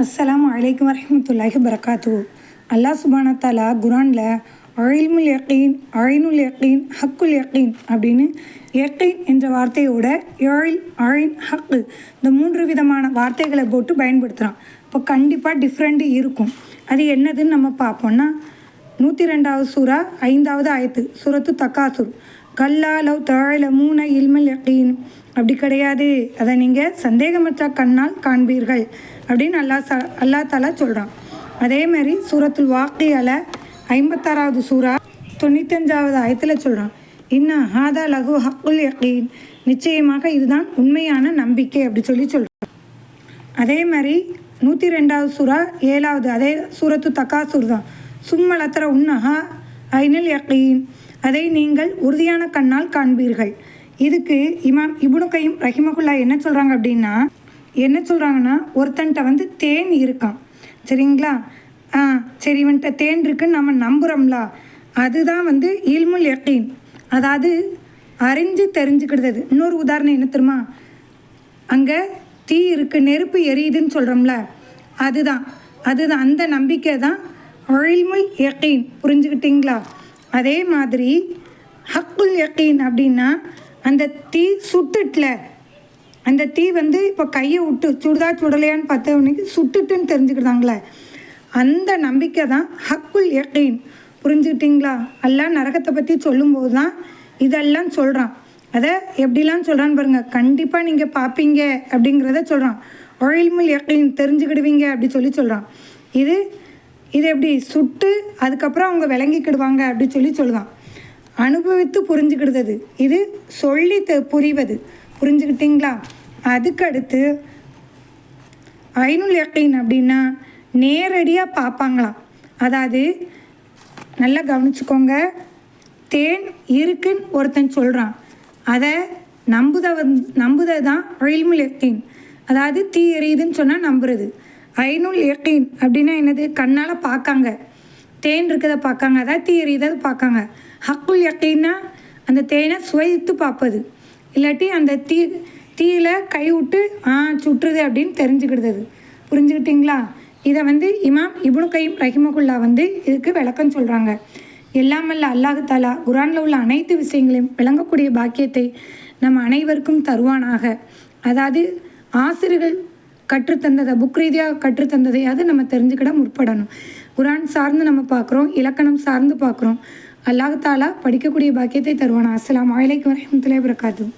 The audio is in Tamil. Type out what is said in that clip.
அஸ்ஸலாமு அலைக்கும் வரஹ்மத்துல்லாஹி வரகாத்துஹு. அல்லாஹ் சுப்ஹானஹு தஆலா குர்ஆனில் அயில்முல் யகீன், அயினுல் யகீன், ஹக்குல் யகீன் அப்படின்னு யகீன் என்ற வார்த்தையோட அயின் ஹக்கு இந்த 3 விதமான வார்த்தைகளை போட்டு பயன்படுத்துகிறான். இப்போ கண்டிப்பாக டிஃப்ரெண்ட்டு இருக்கும். அது என்னதுன்னு நம்ம பார்ப்போம்னா 102வது சூரா 5வது ஆயத்து சூரத்து தக்காசுர். கல்லா லவ் தஅலமூன இல்மல் யகீன், அப்படி கிடையாது, அதை நீங்கள் சந்தேகமற்ற கண்ணால் காண்பீர்கள் அப்படின்னு அல்லாஹ் தஆலா சொல்கிறான். அதேமாதிரி சூரத்துல் வாக்கியால 56வது சூரா 95வது ஆயத்தில் சொல்கிறான், இன்ன ஹாதா லகு ஹக்குல் யகீன், நிச்சயமாக இதுதான் உண்மையான நம்பிக்கை அப்படி சொல்கிறான். அதே மாதிரி 102வது சூரா 7வது அதே சூரத்து தக்காசுர் தான். சும்மலத்திர உன்னஹா ஐனல் யகீன், அதை நீங்கள் உறுதியான கண்ணால் காண்பீர்கள். இதுக்கு இமாம் இப்னு கையிம் ரஹிமஹுல்லா என்ன சொல்கிறாங்க அப்படின்னா, என்ன சொல்கிறாங்கன்னா, ஒருத்தன்ட்ட தேன் இருக்கான் சரிங்களா, சரி இவன்கிட்ட தேன் இருக்குன்னு நம்ம நம்புகிறோம்ல, அதுதான் இல்முல் யகீன், அதாவது அறிஞ்சு தெரிஞ்சுக்கிடுது. இன்னொரு உதாரணம் என்ன தெரியுமா, அங்கே தீ இருக்குது, நெருப்பு எரியுதுன்னு சொல்கிறோம்ல, அதுதான் அந்த நம்பிக்கை தான் இல்முல் யகீன். புரிஞ்சுக்கிட்டிங்களா? அதே மாதிரி ஹக்குல் யகீன் அப்படின்னா, அந்த தீ சுட்டுட்ல, அந்த தீ இப்போ கையை விட்டு சுடுதா சுடலையான்னு பார்த்தவனுக்கு சுட்டுட்டுன்னு தெரிஞ்சுக்கிட்டாங்களே, அந்த நம்பிக்கை தான் ஹக்குல் யகீன். புரிஞ்சுக்கிட்டிங்களா? அல்லாஹ் நரகத்தை பற்றி சொல்லும்போது தான் இதெல்லாம் சொல்கிறான். அதை எப்படிலாம் சொல்கிறான்னு பாருங்கள். கண்டிப்பாக நீங்கள் பார்ப்பீங்க அப்படிங்கிறத சொல்கிறான். இல்முல் யகீன், தெரிஞ்சுக்கிடுவீங்க அப்படி சொல்கிறான். இது எப்படி சுட்டு அதுக்கப்புறம் அவங்க விளங்கிக்கிடுவாங்க அப்படி சொல்லுவான். அனுபவித்து புரிஞ்சுக்கிடுது, இது சொல்லி புரிவது. புரிஞ்சுக்கிட்டிங்களா? அதுக்கடுத்து ஐனுல் யகீன் அப்படின்னா நேரடியாக பார்ப்பாங்களாம். அதாவது நல்லா கவனிச்சுக்கோங்க, தேன் இருக்குன்னு ஒருத்தன் சொல்கிறான், அதை நம்புதை தான் இல்முல் யகீன். அதாவது தீ எரியுதுன்னு சொன்னால் நம்புறது. ஐனுல் யகீன் அப்படின்னா என்னது, கண்ணால் பார்க்காங்க, தேன் இருக்கிறத பார்க்காங்க, அதாவது தீ எரியுதை பார்க்காங்க. ஹக்குல் யகீன்னா அந்த தேனை சுவைத்து பார்ப்பது, இல்லாட்டி அந்த தீயில கை விட்டு சுட்டுறது அப்படின்னு தெரிஞ்சுக்கிடுது. புரிஞ்சுக்கிட்டிங்களா? இதை இமாம் இப்னு கையிம் ரஹிமஹுல்லா இதுக்கு விளக்கம் சொல்கிறாங்க. எல்லாமல்ல அல்லாஹ் தஆலா குர்ஆனில் உள்ள அனைத்து விஷயங்களையும் விளங்கக்கூடிய பாக்கியத்தை நம்ம அனைவருக்கும் தருவானாக. அதாவது ஆசிரியர்கள் கற்றுத்தந்ததை, புக் ரீதியாக கற்றுத்தந்ததை அது நம்ம தெரிஞ்சுக்கிட முற்படணும். குர்ஆன் சார்ந்து நம்ம பார்க்குறோம், இலக்கணம் சார்ந்து பார்க்குறோம். அல்லாஹ் தஆலா படிக்கக்கூடிய பாக்கியத்தை தருவானா. அஸ்ஸலாமு அலைக்கும் வரஹ்மத்துல்லாஹி வபரகாத்துஹு.